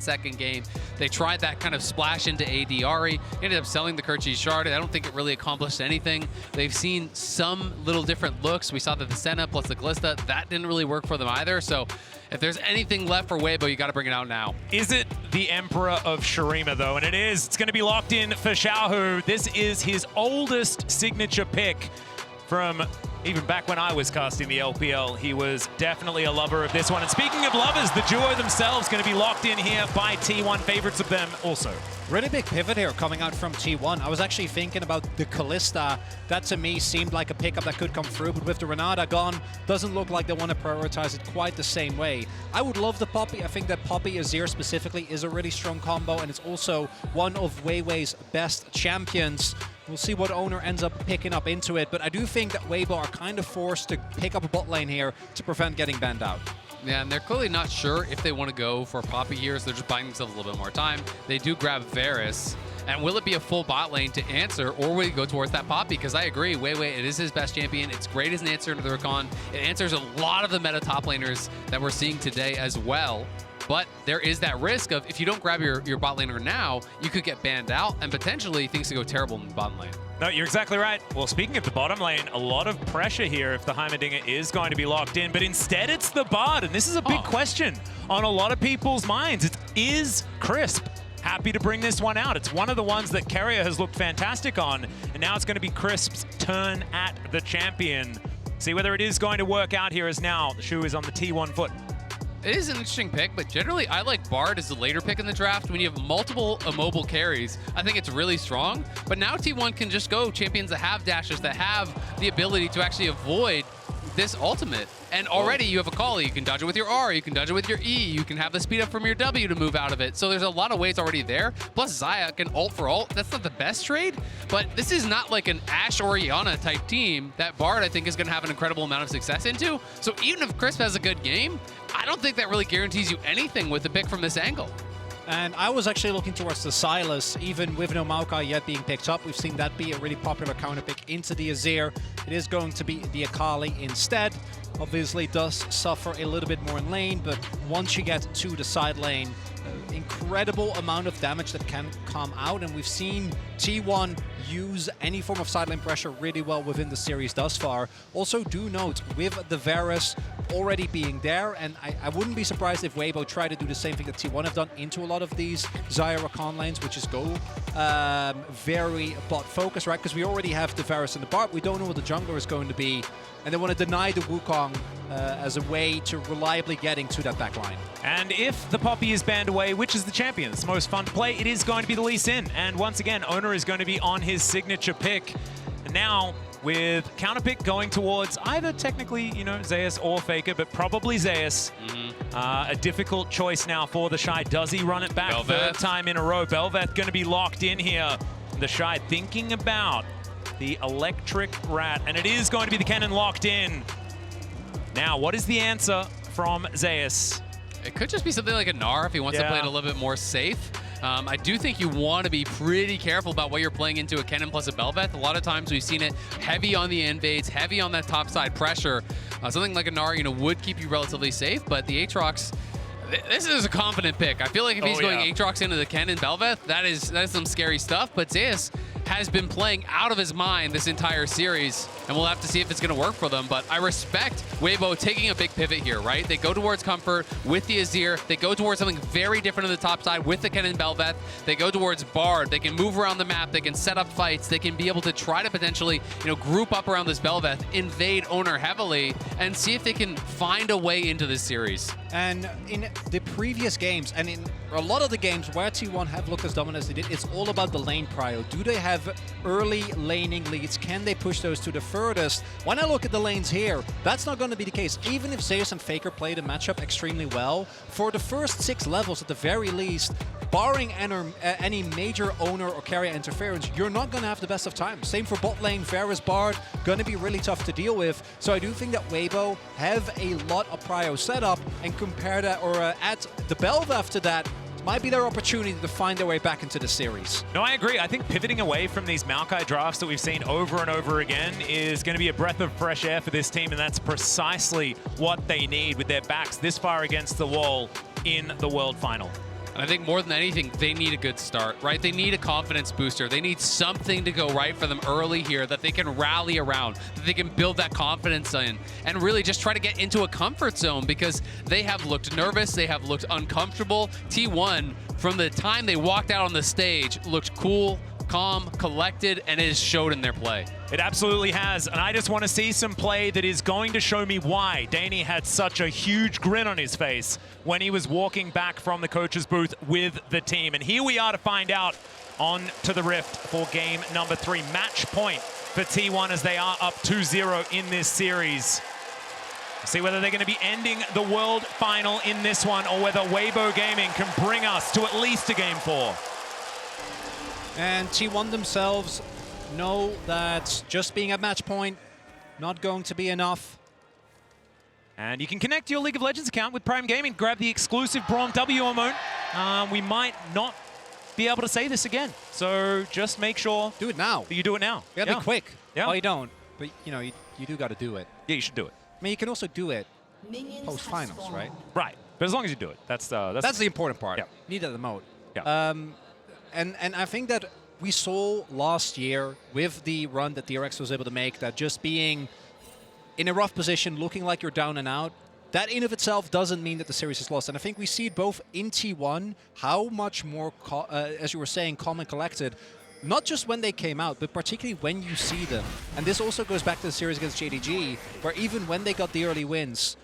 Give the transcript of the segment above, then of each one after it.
second game. They tried that kind of splash into AD ended up selling the Kerchi Shard. I don't think it really accomplished anything. They've seen some little different looks. We saw that the Senna plus the Glista, that didn't really work for them either. So if there's anything left for Weibo, you got to bring it out now. Is it the Emperor of Shurima, though? And it is. It's going to be locked in for Xiaohu. This is his oldest signature pick from even back when I was casting the LPL. He was definitely a lover of this one. And speaking of lovers, the duo themselves going to be locked in here by T1. Favorites of them also. Really big pivot here coming out from T1. I was actually thinking about the Kalista. That to me seemed like a pickup that could come through, but with the Renata gone, doesn't look like they want to prioritize it quite the same way. I would love the Poppy. I think that Poppy Azir specifically is a really strong combo, and it's also one of Weiwei's best champions. We'll see what Oner ends up picking up into it, but I do think that Weibo are kind of forced to pick up a bot lane here to prevent getting banned out. Yeah, and they're clearly not sure if they want to go for Poppy here, so they're just buying themselves a little bit more time. They do grab Varus, and will it be a full bot lane to answer, or will he go towards that Poppy? Because I agree, weiwei, it is his best champion. It's great as an answer to the Rakan. It answers a lot of the meta top laners that we're seeing today as well. But there is that risk of, if you don't grab your bot laner now, you could get banned out, and potentially things could go terrible in the bottom lane. No, you're exactly right. Well, speaking of the bottom lane, a lot of pressure here if the Heimerdinger is going to be locked in, but instead it's the Bard, and this is a big question on a lot of people's minds. Is Crisp happy to bring this one out? It's one of the ones that Keria has looked fantastic on, and now it's going to be Crisp's turn at the champion. See whether it is going to work out here, as now the shoe is on the T1 foot. It is an interesting pick, but generally I like Bard as the later pick in the draft. When you have multiple immobile carries, I think it's really strong. But now T1 can just go champions that have dashes, that have the ability to actually avoid this ultimate. And already you have Akali. You can dodge it with your R, you can dodge it with your E, you can have the speed up from your W to move out of it. So there's a lot of ways already there. Plus Xayah can ult for ult. That's not the best trade, but this is not like an Ashe Orianna type team that Bard, I think, is going to have an incredible amount of success into. So even if Crisp has a good game, I don't think that really guarantees you anything with the pick from this angle. And I was actually looking towards the Sylas, even with no Maokai yet being picked up. We've seen that be a really popular counter pick into the Azir. It is going to be the Akali instead. Obviously does suffer a little bit more in lane, but once you get to the side lane, incredible amount of damage that can come out, and we've seen T1 use any form of side lane pressure really well within the series thus far. Also do note, with the Varus already being there, and I wouldn't be surprised if Weibo try to do the same thing that T1 have done into a lot of these Xayah Rakan lanes, which is go very bot focused, right? Because we already have the Varus and the Bard. We don't know what the jungler is going to be, and they want to deny the Wukong as a way to reliably getting to that back line. And if the Poppy is banned away, which is the champion that's most fun to play, it is going to be the Lee Sin. And once again, Oner is going to be on his signature pick. And now, with counter pick going towards either technically, you know, Zeus or Faker, but probably Zeus. A difficult choice now for TheShy. Does he run it back third time in a row? BelVeth going to be locked in here. TheShy thinking about the electric rat, and it is going to be the Kennen locked in. Now, what is the answer from Zeus? It could just be something like a Gnar if he wants to play it a little bit more safe. I do think you want to be pretty careful about what you're playing into a Kennen plus a BelVeth. A lot of times we've seen it heavy on the invades, heavy on that top side pressure. Something like a Gnar, you know, would keep you relatively safe, but the Aatrox, this is a confident pick. I feel like if he's going Aatrox into the Kennen BelVeth, that is some scary stuff, but Zeus has been playing out of his mind this entire series, and we'll have to see if it's going to work for them. But I respect Weibo taking a big pivot here, right? They go towards comfort with the Azir. They go towards something very different on the top side with the Kennen BelVeth. They go towards Bard. They can move around the map. They can set up fights. They can be able to try to potentially, you know, group up around this BelVeth, invade Oner heavily, and see if they can find a way into this series. And in the previous games, and in a lot of the games where T1 have looked as dominant as they did, it's all about the lane prio. Do they have early laning leads? Can they push those to the furthest? When I look at the lanes here, that's not going to be the case. Even if Zeus and Faker played the matchup extremely well, for the first 6 levels at the very least, barring any major Oner or Keria interference, you're not going to have the best of times. Same for bot lane, Varus, Bard, going to be really tough to deal with. So I do think that Weibo have a lot of prio set up, and compare that or add the BelVeth to that, might be their opportunity to find their way back into the series. No, I agree. I think pivoting away from these Maokai drafts that we've seen over and over again is going to be a breath of fresh air for this team, and that's precisely what they need with their backs this far against the wall in the World Final. And I think more than anything, they need a good start, right? They need a confidence booster. They need something to go right for them early here that they can rally around, that they can build that confidence in, and really just try to get into a comfort zone because they have looked nervous, they have looked uncomfortable. T1, from the time they walked out on the stage, looked cool, calm, collected, and it has showed in their play. It absolutely has, and I just want to see some play that is going to show me why Danny had such a huge grin on his face when he was walking back from the coach's booth with the team. And here we are to find out on to the Rift for game number 3. Match point for T1 as they are up 2-0 in this series. See whether they're going to be ending the world final in this one or whether Weibo Gaming can bring us to at least a game 4. And T1 themselves know that just being at match point, not going to be enough. And you can connect your League of Legends account with Prime Gaming. Grab the exclusive Braum W emote. We might not be able to say this again. So just make sure do it now. That you do it now. You gotta be quick. Yeah. Well, you don't, but you know, you do gotta do it. Yeah, you should do it. I mean, you can also do it post-finals, right? Right. But as long as you do it, that's the important part. Yeah. Need that emote. Yeah. And I think that we saw last year with the run that DRX was able to make, that just being in a rough position, looking like you're down and out, that in of itself doesn't mean that the series is lost. And I think we see it both in T1, how much more, as you were saying, calm and collected, not just when they came out, but particularly when you see them. And this also goes back to the series against JDG, where even when they got the early wins,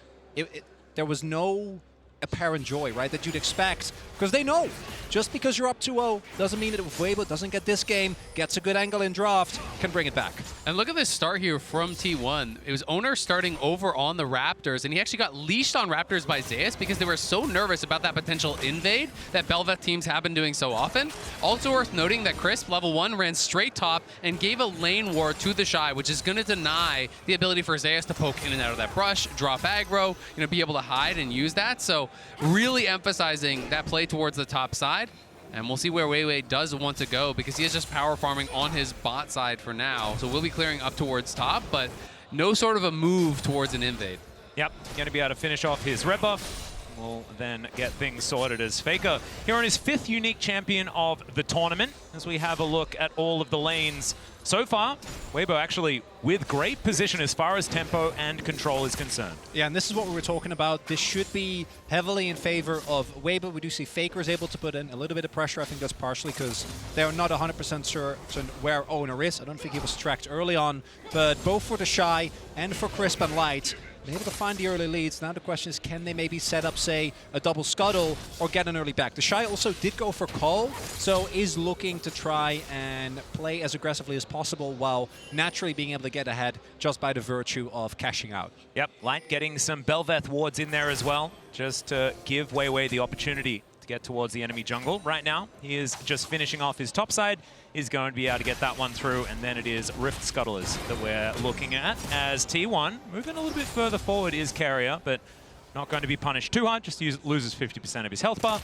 there was no apparent joy, right, that you'd expect, because they know just because you're up 2-0 doesn't mean that if Weibo doesn't get this game, gets a good angle in draft, can bring it back. And look at this start here from T1. It was Oner starting over on the Raptors, and he actually got leashed on Raptors by Zeus because they were so nervous about that potential invade that BelVeth teams have been doing so often. Also worth noting that Crisp, level 1, ran straight top and gave a lane ward to TheShy, which is going to deny the ability for Zeus to poke in and out of that brush, drop aggro, be able to hide and use that. So really emphasizing that play towards the top side. And we'll see where weiwei does want to go because he is just power farming on his bot side for now. So we'll be clearing up towards top, but no sort of a move towards an invade. Yep, going to be able to finish off his red buff. We'll then get things sorted as Faker here on his 5th unique champion of the tournament as we have a look at all of the lanes. So far, Weibo actually with great position as far as tempo and control is concerned. Yeah, and this is what we were talking about. This should be heavily in favor of Weibo. We do see Faker is able to put in a little bit of pressure. I think that's partially because they're not 100% certain where Oner is. I don't think he was tracked early on, but both for TheShy and for Crisp and Light, been able to find the early leads. Now the question is, can they maybe set up, say, a double scuttle or get an early back? TheShy also did go for call, so is looking to try and play as aggressively as possible while naturally being able to get ahead just by the virtue of cashing out. Yep, Light getting some BelVeth wards in there as well, just to give weiwei the opportunity to get towards the enemy jungle. Right now, he is just finishing off his top side. He's going to be able to get that one through, and then it is Rift Scuttlers that we're looking at as T1 moving a little bit further forward is Keria, but not going to be punished too hard, just loses 50% of his health bar.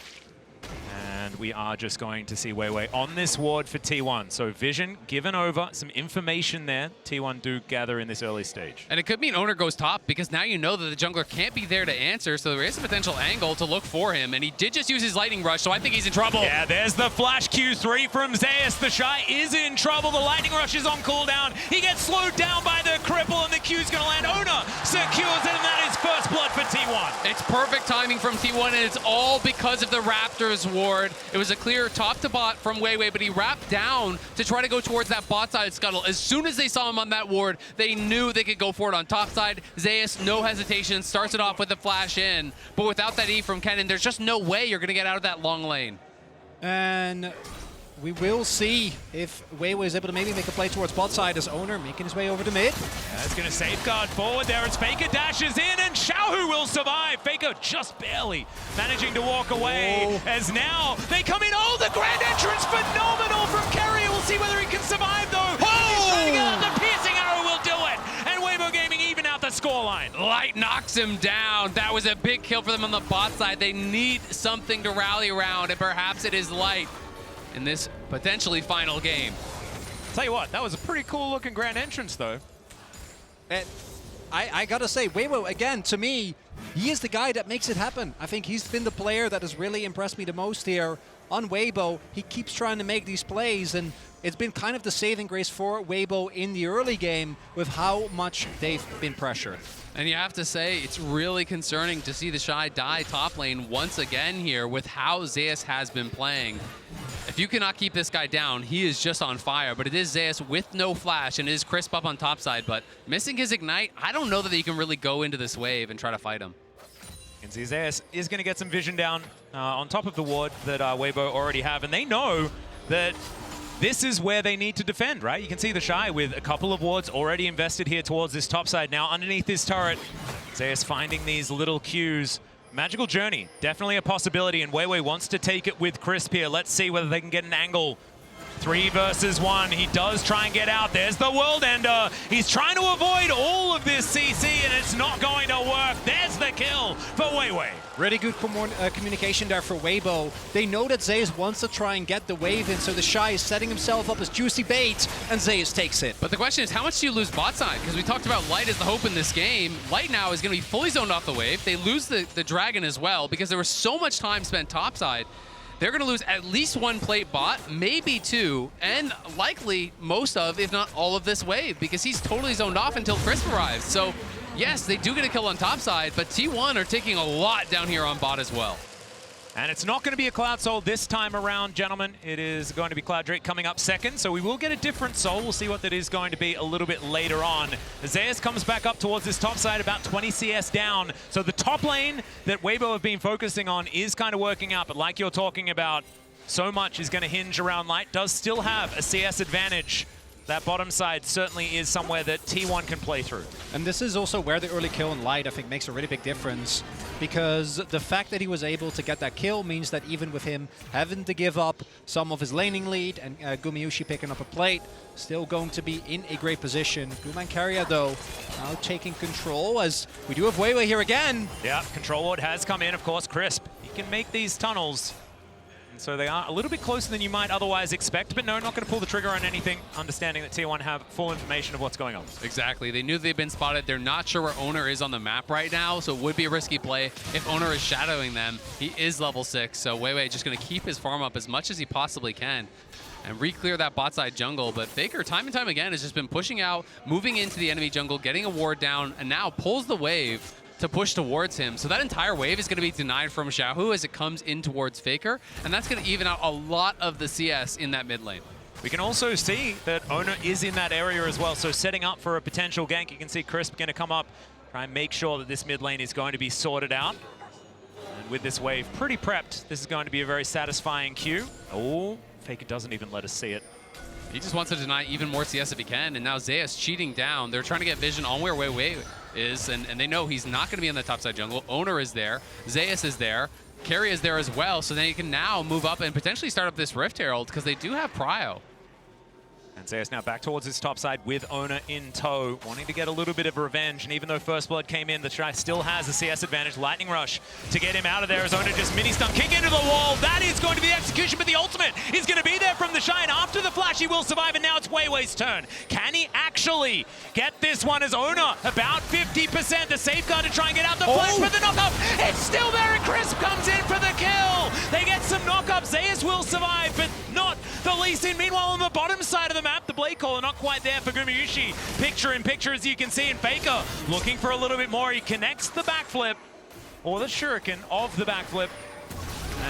And we are just going to see weiwei on this ward for T1. So vision given over, some information there. T1 do gather in this early stage. And it could mean Oner goes top because now you know that the jungler can't be there to answer, so there is a potential angle to look for him. And he did just use his lightning rush, so I think he's in trouble. Yeah, there's the flash Q3 from Zeus. TheShy is in trouble. The lightning rush is on cooldown. He gets slowed down by the cripple, and the Q's going to land. Oner secures it, and that is first blood for T1. It's perfect timing from T1, and it's all because of the Raptors ward. It was a clear top to bot from weiwei, but he wrapped down to try to go towards that bot side scuttle. As soon as they saw him on that ward, they knew they could go for it on top side. Zeus, no hesitation, starts it off with a flash in. But without that E from Kennen, there's just no way you're going to get out of that long lane. And we will see if weiwei is able to maybe make a play towards bot side as Oner making his way over to mid. Yeah, it's going to safeguard forward there as Faker dashes in, and Xiaohu will survive. Faker just barely managing to walk away. Whoa. As now they come in. Oh, the grand entrance, phenomenal from Keria. We'll see whether he can survive though. He's trying to get out. The piercing arrow will do it. And Weibo Gaming even out the scoreline. Light knocks him down. That was a big kill for them on the bot side. They need something to rally around, and perhaps it is Light in this potentially final game. Tell you what, that was a pretty cool looking grand entrance though. I gotta say, Weibo, again, to me, he is the guy that makes it happen. I think he's been the player that has really impressed me the most here on Weibo. He keeps trying to make these plays, and it's been kind of the saving grace for Weibo in the early game with how much they've been pressured. And you have to say, it's really concerning to see TheShy die top lane once again here with how Zeus has been playing. If you cannot keep this guy down, he is just on fire. But it is Zeus with no flash, and it is Crisp up on top side. But missing his Ignite, I don't know that he can really go into this wave and try to fight him. You can see Zeus is going to get some vision down on top of the ward that Weibo already have. And they know that this is where they need to defend, right? You can see TheShy with a couple of wards already invested here towards this top side. Now underneath this turret, Zeus finding these little cues. Magical Journey, definitely a possibility, and weiwei wants to take it with Crisp here. Let's see whether they can get an angle. 3 versus 1. He does try and get out. There's the World Ender. He's trying to avoid all of this CC, and it's not going to work. There's the kill for weiwei. Really good communication there for Weibo. They know that Zeus wants to try and get the wave in, so TheShy is setting himself up as juicy bait, and Zeus takes it. But the question is, how much do you lose bot side? Because we talked about Light as the hope in this game. Light now is going to be fully zoned off the wave. They lose the Dragon as well, because there was so much time spent topside. They're going to lose at least 1 plate bot, maybe 2, and likely most of, if not all of this wave, because he's totally zoned off until Crisp arrives. So, yes, they do get a kill on top side, but T1 are taking a lot down here on bot as well. And it's not going to be a Cloud Soul this time around, gentlemen. It is going to be Cloud Drake coming up second, so we will get a different Soul. We'll see what that is going to be a little bit later on. Zeus comes back up towards this top side, about 20 CS down. So the top lane that Weibo have been focusing on is kind of working out, but like you're talking about, so much is going to hinge around Light. Does still have a CS advantage. That bottom side certainly is somewhere that T1 can play through. And this is also where the early kill on Light, I think, makes a really big difference, because the fact that he was able to get that kill means that even with him having to give up some of his laning lead and Gumayusi picking up a plate, still going to be in a great position. Guma and Keria, though, now taking control, as we do have weiwei here again. Yeah, control ward has come in, of course. Crisp, he can make these tunnels. So they are a little bit closer than you might otherwise expect, but no, not going to pull the trigger on anything, understanding that T1 have full information of what's going on. Exactly. They knew they've been spotted. They're not sure where Oner is on the map right now, so it would be a risky play if Oner is shadowing them. He is level 6, so weiwei just going to keep his farm up as much as he possibly can and re-clear that bot side jungle. But Faker, time and time again, has just been pushing out, moving into the enemy jungle, getting a ward down, and now pulls the wave to push towards him. So that entire wave is going to be denied from Xiaohu as it comes in towards Faker, and that's going to even out a lot of the CS in that mid lane. We can also see that Oner is in that area as well, so setting up for a potential gank. You can see Crisp going to come up, try and make sure that this mid lane is going to be sorted out. And with this wave pretty prepped, this is going to be a very satisfying queue. Oh, Faker doesn't even let us see it. He just wants to deny even more CS if he can, and now Zeus cheating down. They're trying to get vision on where weiwei is, and they know he's not going to be in the topside jungle. Oner is there, Zeus is there, Keria is there as well, so they can now move up and potentially start up this Rift Herald, because they do have prio. And Zeus now back towards his top side with Oner in tow, wanting to get a little bit of revenge. And even though First Blood came in, TheShy still has a CS advantage. Lightning Rush to get him out of there as Oner just mini-stun, kick into the wall. That is going to be the execution, but the ultimate is going to be there from TheShy. And after the flash, he will survive, and now it's weiwei's turn. Can he actually get this one as Oner about 50%? The safeguard to try and get out the flash, but the knock-up, it's still there, and Crisp comes in for the kill. They get some knock-up. Zeus will survive, but not the least in. Meanwhile, on the bottom side of the map, the Blade Caller not quite there for Gumayusi. Picture in picture, as you can see, and Faker looking for a little bit more. He connects the backflip, or the shuriken of the backflip,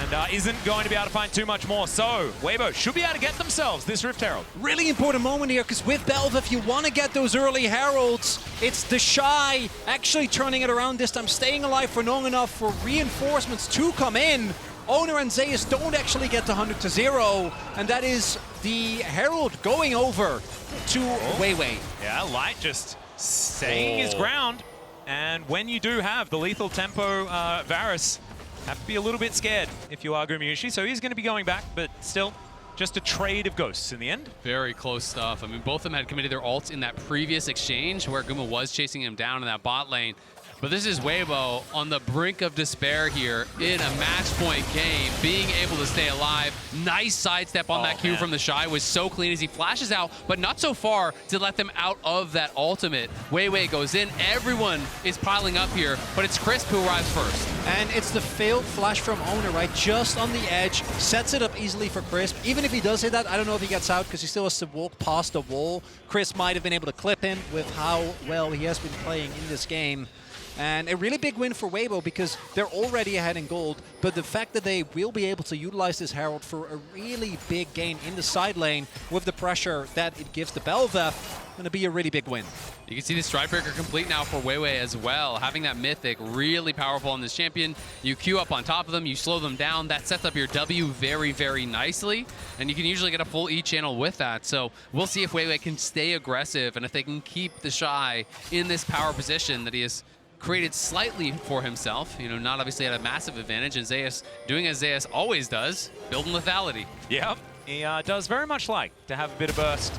and isn't going to be able to find too much more. So Weibo should be able to get themselves this Rift Herald. Really important moment here, because with BelVeth, if you want to get those early Heralds, it's TheShy actually turning it around this time, staying alive for long enough for reinforcements to come in. Oner and Zeus don't actually get to 100 to 0, and that is the Herald going over to weiwei. Yeah, Light just staying his ground. And when you do have the lethal tempo Varus, have to be a little bit scared if you are Gumayusi. So he's going to be going back, but still just a trade of ghosts in the end. Very close stuff. I mean, both of them had committed their ults in that previous exchange where Guma was chasing him down in that bot lane. But this is Weibo on the brink of despair here in a match point game, being able to stay alive. Nice sidestep on that Q from TheShy was so clean as he flashes out, but not so far to let them out of that ultimate. Weiwei goes in, everyone is piling up here, but it's Crisp who arrives first. And it's the failed flash from Oner, right? Just on the edge, sets it up easily for Crisp. Even if he does hit that, I don't know if he gets out because he still has to walk past the wall. Crisp might have been able to clip him with how well he has been playing in this game. And a really big win for Weibo because they're already ahead in gold, but the fact that they will be able to utilize this Herald for a really big gain in the side lane with the pressure that it gives the BelVeth, going to be a really big win. You can see the Stridebreaker complete now for Weiwei as well. Having that Mythic really powerful on this champion. You queue up on top of them, you slow them down. That sets up your W very, very nicely. And you can usually get a full E channel with that. So we'll see if Weiwei can stay aggressive and if they can keep TheShy in this power position that he has created slightly for himself. You know, not obviously at a massive advantage. And Zeus doing as Zeus always does, building lethality. Yep, he does very much like to have a bit of burst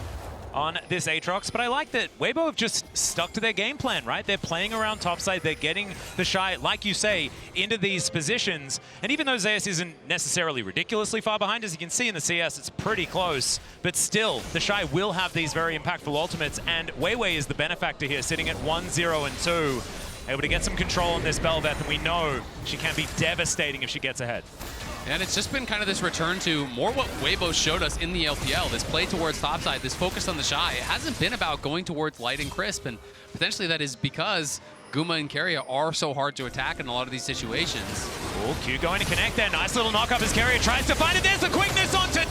on this Aatrox, but I like that Weibo have just stuck to their game plan, right? They're playing around topside, they're getting TheShy, like you say, into these positions. And even though Zeus isn't necessarily ridiculously far behind, as you can see in the CS, it's pretty close, but still, TheShy will have these very impactful ultimates, and Weiwei is the benefactor here, sitting at 1-0 and 2. Able to get some control on this BelVeth, and we know she can be devastating if she gets ahead. And it's just been kind of this return to more what Weibo showed us in the LPL, this play towards topside, this focus on TheShy. It hasn't been about going towards light and crisp, and potentially that is because Guma and Keria are so hard to attack in a lot of these situations. Oh, Q going to connect there. Nice little knock-up as Keria tries to find it. There's the quickness onto 2.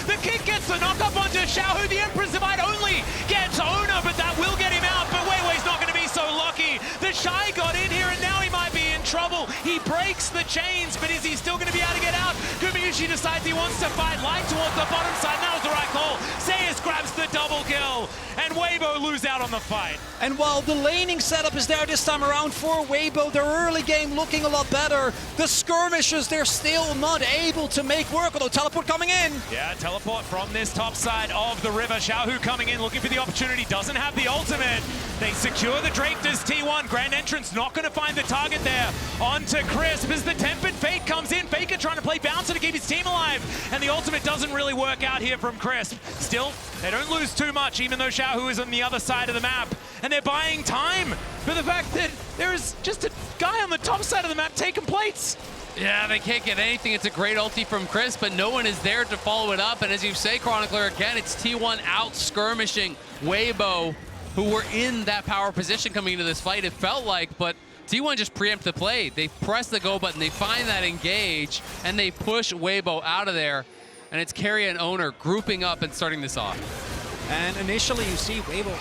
The kick gets the knock-up onto Xiaohu. The Empress Divide only gets Oner, but that will get him out. But Weiwei's not going to be so lucky. TheShy got in here, and now he might be in trouble. He breaks the chains, but is he still going to be able to get out? Gumayusi decides he wants to fight light towards the bottom side. That was the right call. Zeus grabs the double kill, and Weibo lose out on the fight. And while the laning setup is there this time around for Weibo, their early game looking a lot better. The skirmishes, they're still not able to make work, although teleport coming in. Yeah, teleport from this top side of the river. Xiaohu coming in, looking for the opportunity, doesn't have the ultimate. They secure the Drake as T1. Grand Entrance not going to find the target there. Onto Crisp as the Tempered Fate comes in. Faker trying to play Bouncer to keep his team alive. And the ultimate doesn't really work out here from Crisp. Still, they don't lose too much, even though Xiaohu is on the other side of the map. And they're buying time for the fact that there is just a guy on the top side of the map taking plates. Yeah, they can't get anything. It's a great ulti from Crisp, but no one is there to follow it up. And as you say, Cronicler, again, it's T1 out skirmishing Weibo, who were in that power position coming into this fight, it felt like, but T1 just preempt the play. They press the go button, they find that engage, and they push Weibo out of there. And it's Keria and Oner grouping up and starting this off. And initially you see Weibo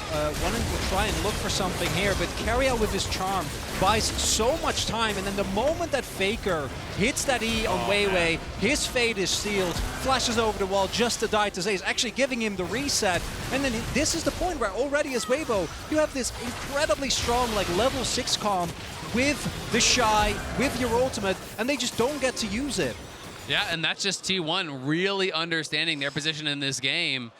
wanting to try and look for something here, but Keria with his charm buys so much time, and then the moment that Faker hits that E on Weiwei, his fate is sealed, flashes over the wall just to die to Zeus, actually giving him the reset. And then this is the point where already as Weibo, you have this incredibly strong like level 6 comp with TheShy, with your ultimate, and they just don't get to use it. Yeah, and that's just T1 really understanding their position in this game.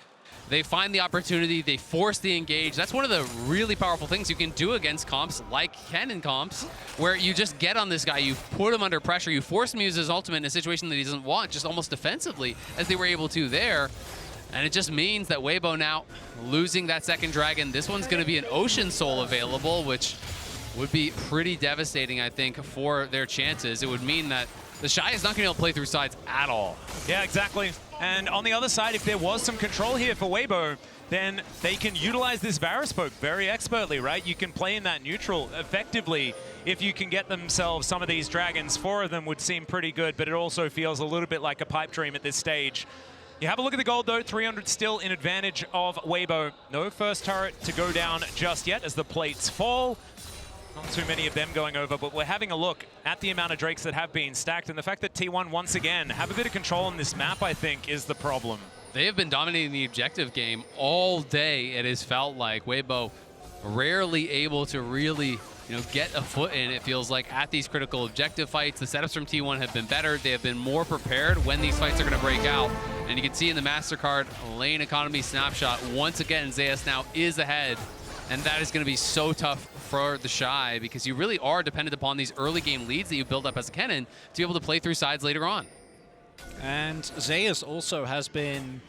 They find the opportunity, they force the engage. That's one of the really powerful things you can do against comps like Kennen comps, where you just get on this guy, you put him under pressure, you force him to use his ultimate in a situation that he doesn't want, just almost defensively, as they were able to there. And it just means that Weibo now losing that second dragon. This one's going to be an Ocean Soul available, which would be pretty devastating, I think, for their chances. It would mean that TheShy is not going to be able to play through sides at all. Yeah, exactly. And on the other side, if there was some control here for Weibo, then they can utilize this Varus poke very expertly, right? You can play in that neutral effectively if you can get themselves some of these dragons. 4 of them would seem pretty good, but it also feels a little bit like a pipe dream at this stage. You have a look at the gold though, 300 still in advantage of Weibo. No first turret to go down just yet as the plates fall. Not too many of them going over, but we're having a look at the amount of Drakes that have been stacked, and the fact that T1 once again have a bit of control on this map, I think, is the problem. They have been dominating the objective game all day, it has felt like. Weibo rarely able to really get a foot in, it feels like, at these critical objective fights. The setups from T1 have been better. They have been more prepared when these fights are going to break out. And you can see in the MasterCard lane economy snapshot, once again, Zeus now is ahead. And that is going to be so tough for TheShy because you really are dependent upon these early game leads that you build up as a Kennen to be able to play through sides later on. And Zeus also has been,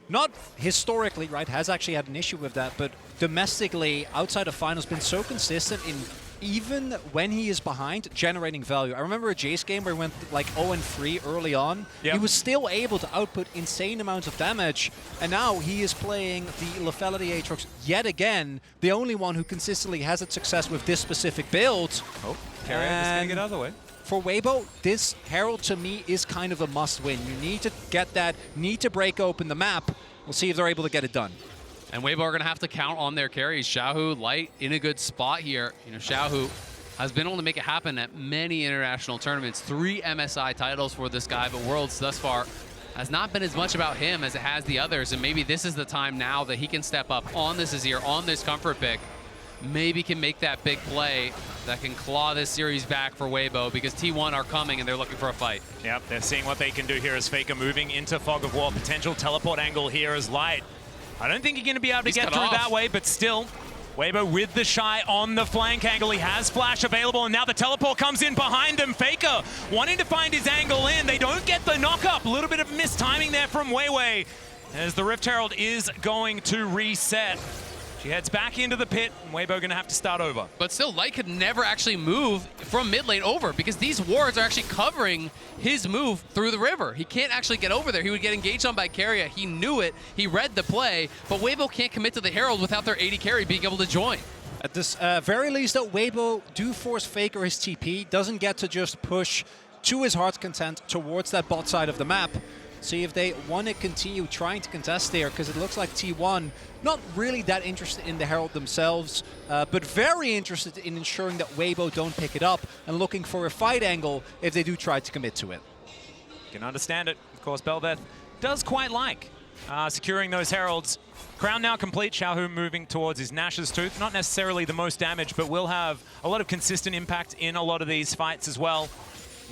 not historically, right, has actually had an issue with that, but domestically, outside of finals, been so consistent in even when he is behind, generating value. I remember a Jace game where he went like 0-3 early on. Yep. He was still able to output insane amounts of damage, and now he is playing the lethality Aatrox yet again, the only one who consistently has had success with this specific build. Oh, Keria is going to get out of the way. For Weibo, this Herald to me is kind of a must-win. You need to get that, need to break open the map. We'll see if they're able to get it done. And Weibo are going to have to count on their carries. Xiaohu, Light, in a good spot here. You know, Xiaohu has been able to make it happen at many international tournaments. 3 MSI titles for this guy, but Worlds thus far has not been as much about him as it has the others. And maybe this is the time now that he can step up on this Azir, on this comfort pick. Maybe can make that big play that can claw this series back for Weibo because T1 are coming and they're looking for a fight. Yep, they're seeing what they can do here as Faker moving into Fog of War. Potential teleport angle here as Light. I don't think you're going to be able to get through that way, but still, Weibo with TheShy on the flank angle. He has flash available, and now the teleport comes in behind him. Faker wanting to find his angle in. They don't get the knock-up. A little bit of mistiming there from weiwei as the Rift Herald is going to reset. She heads back into the pit, and Weibo going to have to start over. But still, Light could never actually move from mid lane over because these wards are actually covering his move through the river. He can't actually get over there. He would get engaged on by Keria. He knew it. He read the play, but Weibo can't commit to the Herald without their AD carry being able to join. At this very least, though, Weibo do force Faker his TP. Doesn't get to just push to his heart's content towards that bot side of the map. See if they want to continue trying to contest there, because it looks like T1 not really that interested in the Herald themselves, but very interested in ensuring that Weibo don't pick it up and looking for a fight angle if they do try to commit to it. You can understand it. Of course, BelVeth does quite like securing those Heralds. Crown now complete. Xiaohu moving towards his Nash's Tooth. Not necessarily the most damage, but will have a lot of consistent impact in a lot of these fights as well.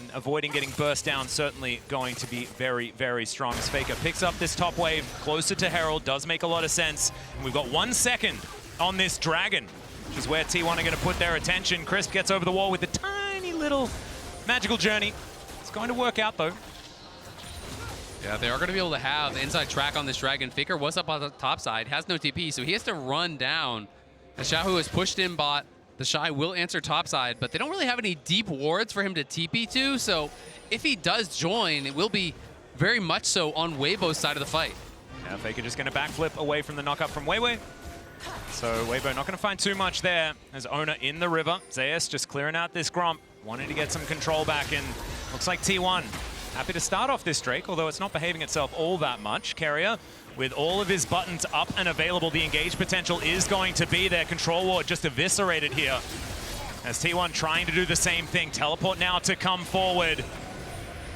And avoiding getting burst down, certainly going to be very, very strong. As Faker picks up this top wave closer to Herald, does make a lot of sense. And we've got 1 second on this Dragon, which is where T1 are going to put their attention. Crisp gets over the wall with a tiny little magical journey. It's going to work out, though. Yeah, they are going to be able to have the inside track on this Dragon. Faker was up on the top side, has no TP, so he has to run down. As Xiaohu has pushed in bot, TheShy will answer topside, but they don't really have any deep wards for him to TP to, so if he does join, it will be very much so on Weibo's side of the fight. Yeah, Faker just going to backflip away from the knockup from weiwei. So Weibo not going to find too much there as Oner in the river. Zeus just clearing out this Gromp, wanting to get some control back in. Looks like T1 happy to start off this Drake, although it's not behaving itself all that much. Keria, with all of his buttons up and available, the engage potential is going to be there. Control ward just eviscerated here. As T1 trying to do the same thing. Teleport now to come forward.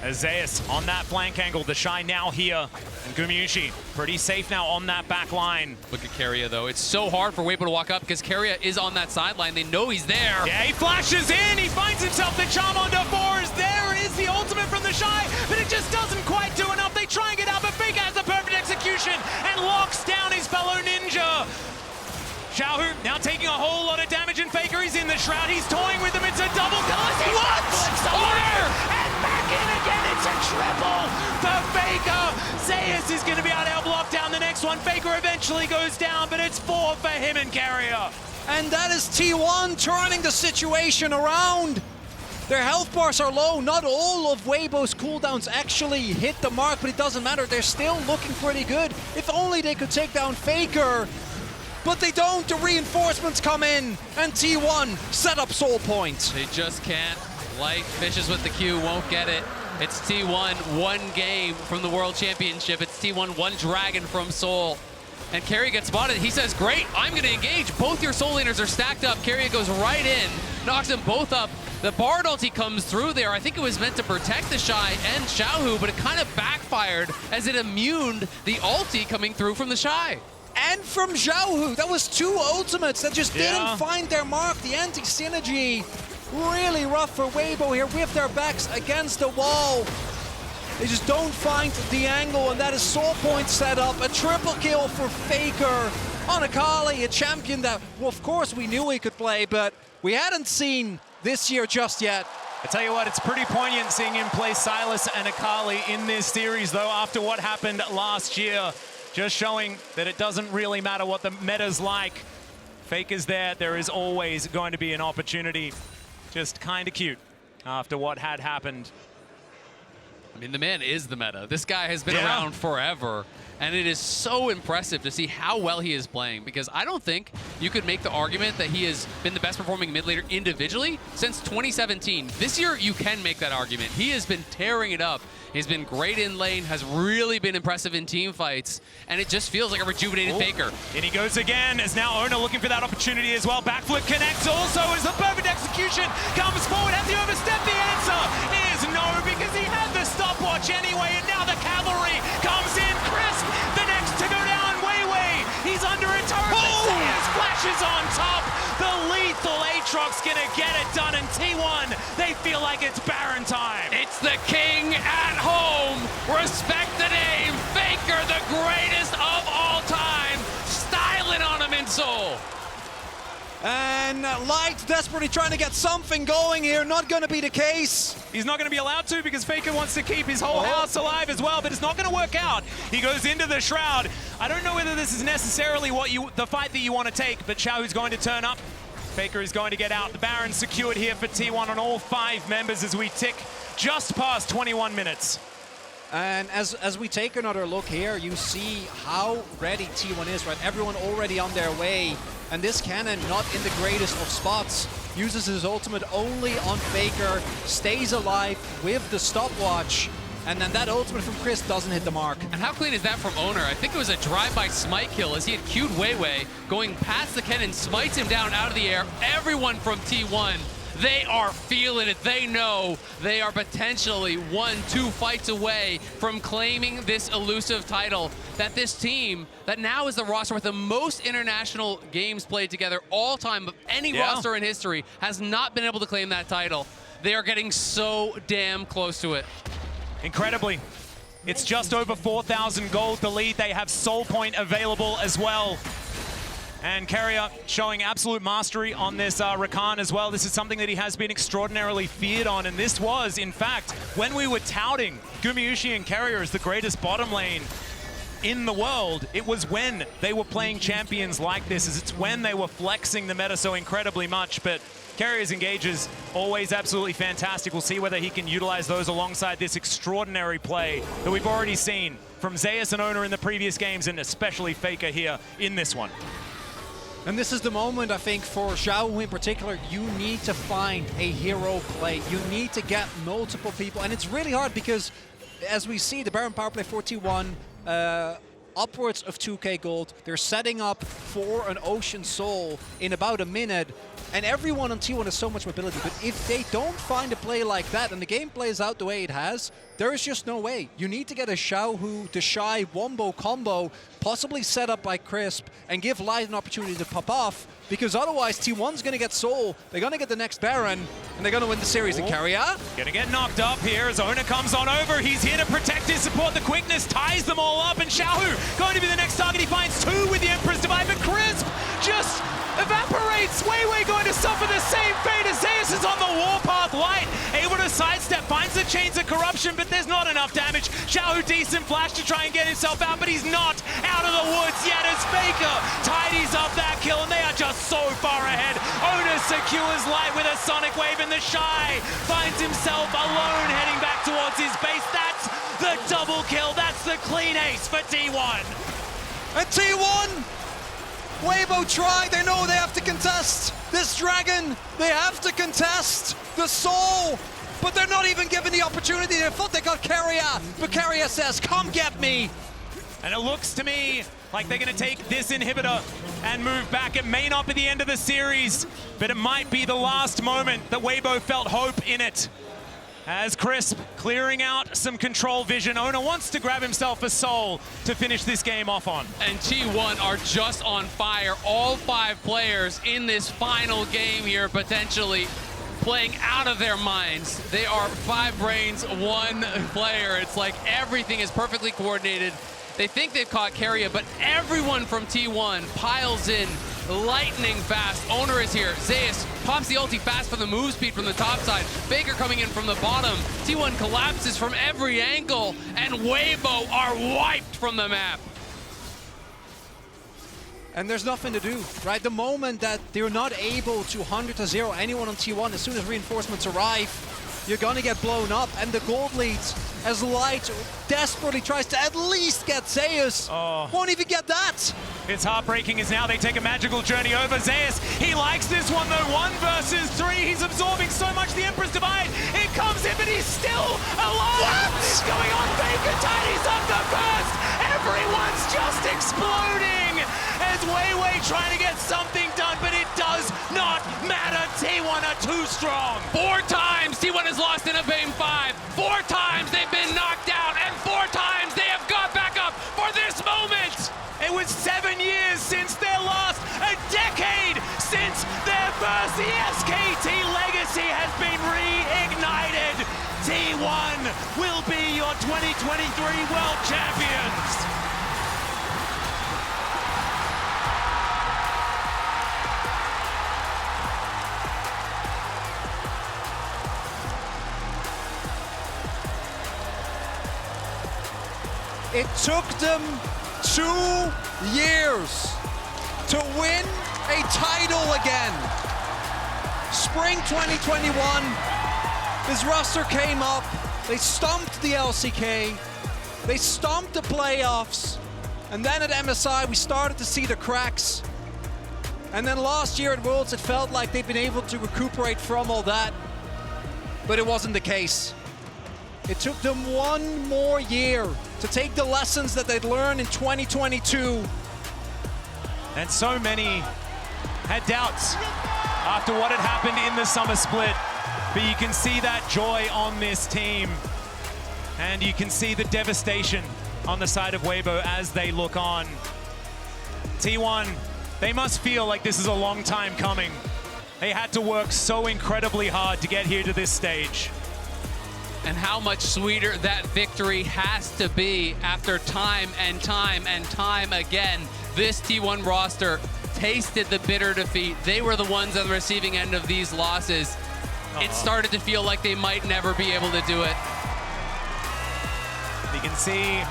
As Zeus on that flank angle. TheShy now here. And Gumayusi pretty safe now on that back line. Look at Keria, though. It's so hard for Weibo to walk up because Keria is on that sideline. They know he's there. Yeah, he flashes in. He finds himself. The charm on fours. There is the ultimate from TheShy, but it just doesn't quite do enough. They try and get out, but Faker has the perfect execution and locks down his fellow ninja. Xiaohu now taking a whole lot of damage, and Faker is in the shroud. He's toying with him. It's a double kill. What? Oner! And back in again. It's a triple for Faker. Zeus is going to be able to block down the next one. Faker eventually goes down, but it's 4 for him and Keria. And that is T1 turning the situation around. Their health bars are low. Not all of Weibo's cooldowns actually hit the mark, but it doesn't matter. They're still looking pretty good. If only they could take down Faker. But they don't. The reinforcements come in, and T1 set up Soul Point. They just can't. Light fishes with the Q, won't get it. It's T1, 1 game from the World Championship. It's T1, 1 Dragon from Soul. And Keria gets spotted. He says, great, I'm going to engage. Both your Soul Laners are stacked up. Keria goes right in, knocks them both up. The Bard ulti comes through there. I think it was meant to protect TheShy and Xiaohu, but it kind of backfired as it immuned the ulti coming through from TheShy. And from Xiaohu, that was 2 ultimates that just didn't find their mark. The anti-synergy, really rough for Weibo here with their backs against the wall. They just don't find the angle, and that is soul point set up. A triple kill for Faker on Akali, a champion that, well, of course, we knew he could play, but we hadn't seen this year just yet. I tell you what, it's pretty poignant seeing him play Sylas and Akali in this series, though, after what happened last year. Just showing that it doesn't really matter what the meta's like. Faker's there. There is always going to be an opportunity. Just kind of cute after what had happened. I mean, the man is the meta. This guy has been around forever, and it is so impressive to see how well he is playing, because I don't think you could make the argument that he has been the best performing mid laner individually since 2017. This year, you can make that argument. He has been tearing it up. He's been great in lane, has really been impressive in team fights, and it just feels like a rejuvenated Faker. And he goes again, as now Oner looking for that opportunity as well. Backflip connects also as the perfect execution comes forward. Has he overstepped? The answer is no, because he had the stopwatch anyway, and now the cavalry comes in. Crisp, the next to go down, weiwei. He's under a turret. Zeus flashes on top. The lethal Aatrox gonna get it done, and T1, they feel like it's Baron time. It's the king at home. Respect the name. Faker, the greatest of all time. Styling on him in Seoul. And Light desperately trying to get something going here. Not going to be the case. He's not going to be allowed to, because Faker wants to keep his whole house alive as well, but it's not going to work out. He goes into the Shroud. I don't know whether this is necessarily the fight that you want to take, but Xiaohu's going to turn up. Faker is going to get out. The Baron secured here for T1 on all 5 members as we tick just past 21 minutes. And as we take another look here, you see how ready T1 is, right? Everyone already on their way. And this Kennen, not in the greatest of spots, uses his ultimate only on Faker, stays alive with the stopwatch, and then that ultimate from Chris doesn't hit the mark. And how clean is that from Oner? I think it was a drive-by smite kill as he had queued weiwei, going past the Kennen, smites him down out of the air. Everyone from T1, they are feeling it. They know they are potentially 1-2 fights away from claiming this elusive title. That this team, that now is the roster with the most international games played together all time of any roster in history, has not been able to claim that title. They are getting so damn close to it. Incredibly. It's just over 4,000 gold, the lead. They have soul point available as well. And Keria showing absolute mastery on this Rakan as well. This is something that he has been extraordinarily feared on, and this was, in fact, when we were touting Gumayusi and Keria as the greatest bottom lane in the world, it was when they were playing champions like this, as it's when they were flexing the meta so incredibly much. But Keria's engages, always absolutely fantastic. We'll see whether he can utilize those alongside this extraordinary play that we've already seen from Zeus and Oner in the previous games, and especially Faker here in this one. And this is the moment, I think, for Xiaohu in particular. You need to find a hero play. You need to get multiple people. And it's really hard because, as we see, the Baron power play 41, upwards of 2k gold. They're setting up for an Ocean Soul in about a minute. And everyone on T1 has so much mobility. But if they don't find a play like that and the game plays out the way it has, there is just no way. You need to get a Xiaohu, TheShy, Wombo combo, possibly set up by Crisp, and give Light an opportunity to pop off, because otherwise T1's going to get Soul, they're going to get the next Baron, and they're going to win the series. And Keria gonna get knocked up here as Oner comes on over. He's here to protect his support. The quickness ties them all up, and Xiaohu going to be the next target. He finds 2 with the Emperor's Divide, but Crisp just evaporates. weiwei going to suffer the same fate as Zeus is on the warpath. Light able to sidestep, finds the Chains of Corruption, but there's not enough damage. Xiaohu decent flash to try and get himself out, but he's not out of the woods yet as Faker tidies up that kill, and they are just so far ahead. Oner secures Light with a Sonic Wave, and TheShy finds himself alone heading back towards his base. That's the double kill. That's the clean ace for T1. and T1. Weibo tried, they know they have to contest this dragon, they have to contest the soul, but they're not even given the opportunity. They thought they got Keria, but Keria says, come get me. And it looks to me like they're gonna take this inhibitor and move back. It may not be the end of the series, but it might be the last moment that Weibo felt hope in it. As Crisp clearing out some control vision. Oner wants to grab himself a soul to finish this game off on. And T1 are just on fire. All 5 players in this final game here, potentially playing out of their minds. They are 5 brains, 1 player. It's like everything is perfectly coordinated. They think they've caught Keria, but everyone from T1 piles in lightning fast. Oner is here. Zeus pops the ulti fast for the move speed from the top side. Faker coming in from the bottom. T1 collapses from every angle, and Weibo are wiped from the map. And there's nothing to do, right? The moment that they're not able to 100-0 anyone on T1, as soon as reinforcements arrive, you're gonna get blown up. And the gold leads, as Light desperately tries to at least get Zeus, won't even get that. It's heartbreaking as now they take a magical journey over Zeus. He likes this one though, 1 versus 3. He's absorbing so much, the Emperor's Divide. It comes in, but he's still alive. What is going on? Faker Tiny's up the first. Everyone's just exploding as weiwei trying to get something done, but it does not matter. T1 are too strong. 4 times T1 has lost in a game 5. 4 times they've been knocked out, and 4 times they have got back up for this moment. It was 7 years since their last, a decade since their first. The SKT legacy has been reignited. T1 will be your 2023 World Champions. It took them 2 years to win a title again. Spring 2021, this roster came up, they stomped the LCK, they stomped the playoffs, and then at MSI we started to see the cracks. And then last year at Worlds it felt like they'd been able to recuperate from all that, but it wasn't the case. It took them 1 more year to take the lessons that they'd learned in 2022. And so many had doubts after what had happened in the summer split. But you can see that joy on this team. And you can see the devastation on the side of Weibo as they look on. T1, they must feel like this is a long time coming. They had to work so incredibly hard to get here to this stage. And how much sweeter that victory has to be after time and time and time again. This T1 roster tasted the bitter defeat. They were the ones on the receiving end of these losses. It started to feel like they might never be able to do it. You can see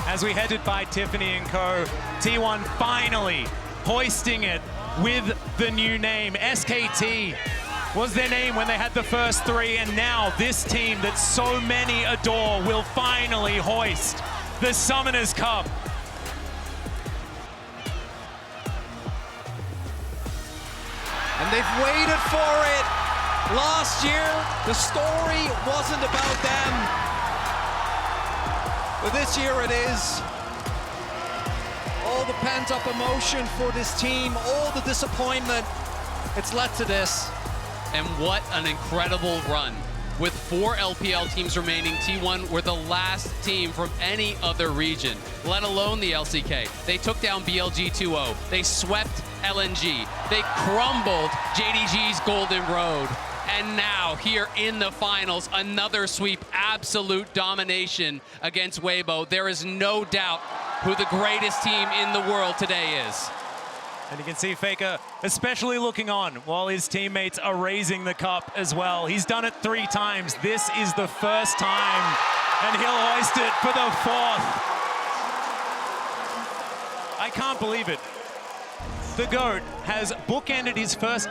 as we headed by Tiffany and co, T1 finally hoisting it with the new name. SKT was their name when they had the first 3, and now this team that so many adore will finally hoist the Summoners Cup. And they've waited for it. Last year, the story wasn't about them. But this year it is. All the pent-up emotion for this team, all the disappointment, it's led to this. And what an incredible run. With 4 LPL teams remaining, T1 were the last team from any other region, let alone the LCK. They took down BLG 2-0. They swept LNG. They crumbled JDG's Golden Road. And now, here in the finals, another sweep, absolute domination against Weibo. There is no doubt who the greatest team in the world today is. And you can see Faker especially looking on while his teammates are raising the cup as well. He's done it 3 times. This is the first time, and he'll hoist it for the 4th. I can't believe it. The GOAT has bookended his first